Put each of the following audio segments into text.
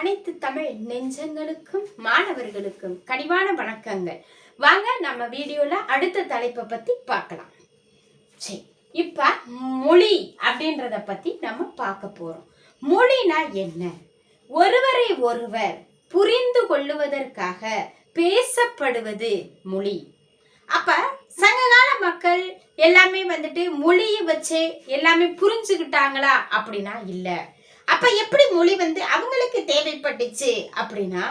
அனைத்து தமிழ் நெஞ்சங்களுக்கும் மாணவர்களுக்கும் கனிவான வணக்கங்கள். வாங்க நம்ம வீடியோல அடுத்த தலைப்பை பத்தி பார்க்கலாம். சரி, இப்ப மொழி அப்படின்றத பத்தி நம்ம பார்க்க போறோம். மொழினா என்ன? ஒருவரை ஒருவர் புரிந்து கொள்ளுவதற்காக பேசப்படுவது மொழி. அப்ப சங்ககால மக்கள் எல்லாமே மொழியை வச்சு எல்லாமே புரிஞ்சுக்கிட்டாங்களா அப்படின்னா இல்ல. அப்ப எப்படி மொழி அவங்களுக்கு தேவைப்பட்டுச்சு அப்படின்னா,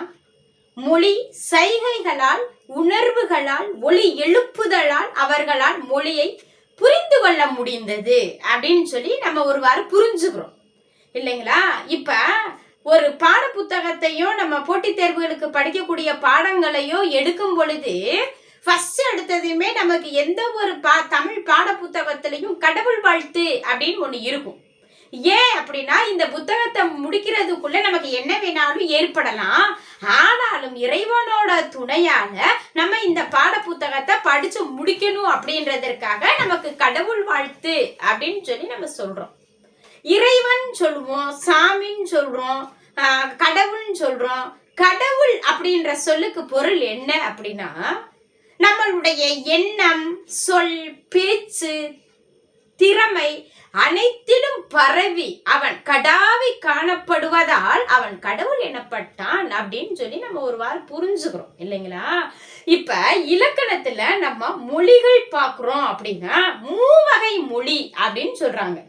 மொழி சைகைகளால், உணர்வுகளால், ஒலி எழுப்புதலால் அவர்களால் மொழியை புரிந்து கொள்ள முடிந்தது அப்படின்னு சொல்லி நம்ம ஒருவாறு புரிஞ்சுக்கிறோம் இல்லைங்களா? இப்ப ஒரு பாட புத்தகத்தையும் நம்ம போட்டித் தேர்வுகளுக்கு படிக்கக்கூடிய பாடங்களையும் எடுக்கும் பொழுது ஃபர்ஸ்ட் எடுத்ததுமே நமக்கு எந்த ஒரு தமிழ் பாட புத்தகத்திலையும் கடவுள் வாழ்த்து அப்படின்னு ஒண்ணு இருக்கும். ஏன் அப்படின்னா, இந்த புத்தகத்தை முடிக்கிறதுக்குள்ள நமக்கு என்ன வேணாலும் ஏற்படலாம். ஆனாலும் இறைவனோட துணையால நம்ம இந்த பாட புத்தகத்தை படிச்சு முடிக்கணும் அப்படின்றதற்காக நமக்கு கடவுள் வாழ்த்து அப்படின்னு சொல்லி நம்ம சொல்றோம். இறைவன் சொல்லுவோம், சாமின்னு சொல்றோம், கடவுள்னு சொல்றோம். கடவுள் அப்படின்ற சொல்லுக்கு பொருள் என்ன அப்படின்னா, நம்மளுடைய எண்ணம், சொல், பேச்சு, திறமை அனைத்திலும் பரவி அவன் கடாவி காணப்படுவதால் அவன் கடவுள் எனப்பட்டான் அப்படின்னு சொல்லி நம்ம ஒருவாறு புரிஞ்சுக்கிறோம் இல்லைங்களா? இப்ப இலக்கணத்துல நம்ம மொழிகள் பார்க்கிறோம் அப்படின்னா மூவகை மொழி அப்படின்னு சொல்றாங்க.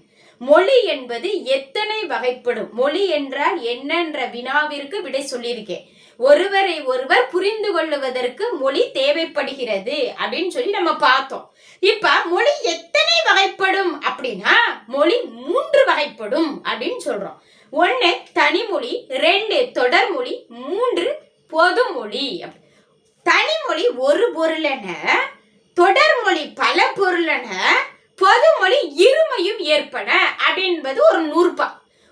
மொழி என்பது எத்தனை வகைப்படும்? மொழி என்றால் என்னன்ற வினாவிற்கு விடை சொல்லியிருக்கேன். ஒருவரை ஒருவர் புரிந்து கொள்ளுவதற்கு மொழி தேவைப்படுகிறது அப்படின்னு சொல்லி நம்ம பார்த்தோம். இப்ப மொழி எத்தனை வகைப்படும் அப்படின்னா, மொழி 3 வகைப்படும் அப்படின்னு சொல்றோம். 1 தனிமொழி, 2 தொடர்மொழி, 3 பொதுமொழி. தனிமொழி ஒரு பொருளென, தொடர்மொழி பல பொருளென, பொதுமொழி இருமையும் ஏற்பன அப்படின்பது ஒரு நூற்பா.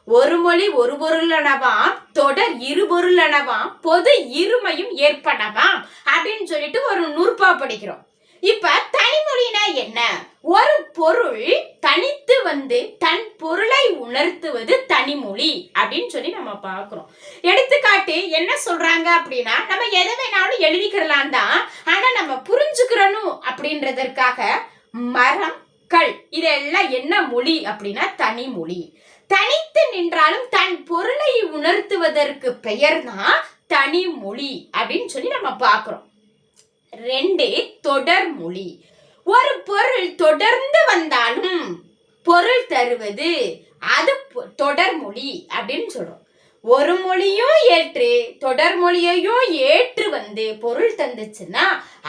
ஒரு மொழி ஒரு பொருளனவாம், தொடர் இரு பொருளனவாம், பொது இருமையும் ஏற்பனவாம் அப்படின்னு சொல்லிட்டு ஒரு நூற்பா படிக்கிறோம். இப்ப தனிமொழினா என்ன? ஒரு பொருள் தனித்து தன் பொருளை உணர்த்துவது தனிமொழி அப்படின்னு சொல்லி நம்ம பார்க்கிறோம். எடுத்துக்காட்டு என்ன சொல்றாங்க அப்படின்னா, நம்ம எதை வேணாலும் எழுதிக்கிறலாம் தான், ஆனா நம்ம புரிஞ்சுக்கிறணும் அப்படின்றதற்காக மரம், கல் இதெல்லாம் என்ன மொழி அப்படின்னா தனிமொழி. தனித்து நின்றாலும் தன் பொருளை உணர்த்துவதற்கு பெயர் தான் தனிமொழி அப்படின்னு சொல்லி நம்ம பார்க்கிறோம். 2 தொடர்மொழி. ஒரு பொருள் தொடர்ந்து வந்தாலும் பொருள் தருவது அது தொடர்மொழி அப்படின்னு சொல்றோம். ஒரு மொழியும் ஏற்று தொடர்மொழியையும் ஏற்று பொருள் தந்துச்சுன்னா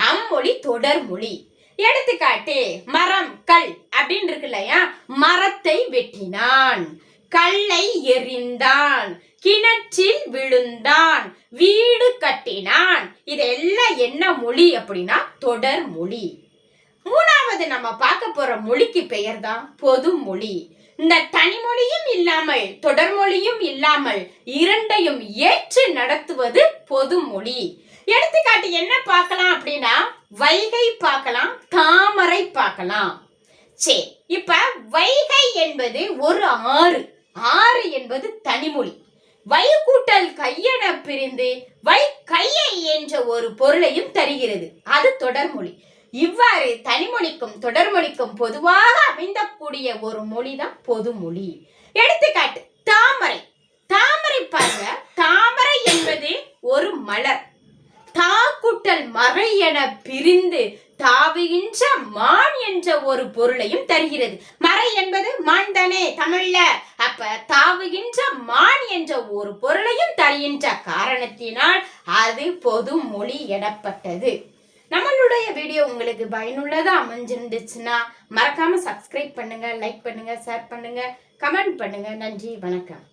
அம்மொழி தொடர்மொழி. எடுத்துக்காட்டு மரம், கல் அப்படின்னு இருக்கு இல்லையா? மரத்தை வெட்டினான், கல்லை எறிந்தான், கிணற்றில் விழுந்தான், வீடு கட்டினான். இதெல்லாம் என்ன மொழி அப்படின்னா தொடர்மொழி. 3வது நம்ம பார்க்க போற மொழிக்கு பெயர் தான் பொதுமொழி. இந்த தனிமொழியும் இல்லாமல் தொடர்மொழியும் இல்லாமல் இரண்டையும் ஏற்று நடத்துவது பொதுமொழி. எடுத்துக்காட்டு என்ன பார்க்கலாம் அப்படின்னா, வைகை பார்க்கலாம், தாமரை பார்க்கலாம். சரி, இப்ப வைகை என்பது ஒரு ஆறு. ஆறு என்பது தனிமொழி. வை கூட்டல் கையென பிரிந்து வை கையை என்ற ஒரு பொருளையும் தருகிறது, அது தொடர்மொழி. இவ்வாறு தனிமொழிக்கும் தொடர்மொழிக்கும் பொதுவாக அமைந்தக்கூடிய ஒரு மொழிதான் பொதுமொழி. எடுத்துக்காட்டு தாமரை. தாமரை பாருங்க, தாமரை என்பது ஒரு மலர். தாக்குட்டல் மறை என பிரிந்து தாவுகின்ற மான் என்ற ஒரு பொருளையும் தருகிறது. மறை என்பது மான் தானே தமிழ்ல. அப்ப தாவுகின்ற மான் என்ற ஒரு பொருளையும் தருகின்ற காரணத்தினால் அது பொதுமொழி எனப்பட்டது. நம்மளுடைய வீடியோ உங்களுக்கு பயனுள்ளதா அமைஞ்சிருந்துச்சுன்னா மறக்காம சப்ஸ்கிரைப் பண்ணுங்க, லைக் பண்ணுங்க, ஷேர் பண்ணுங்க, கமெண்ட் பண்ணுங்க. நன்றி, வணக்கம்.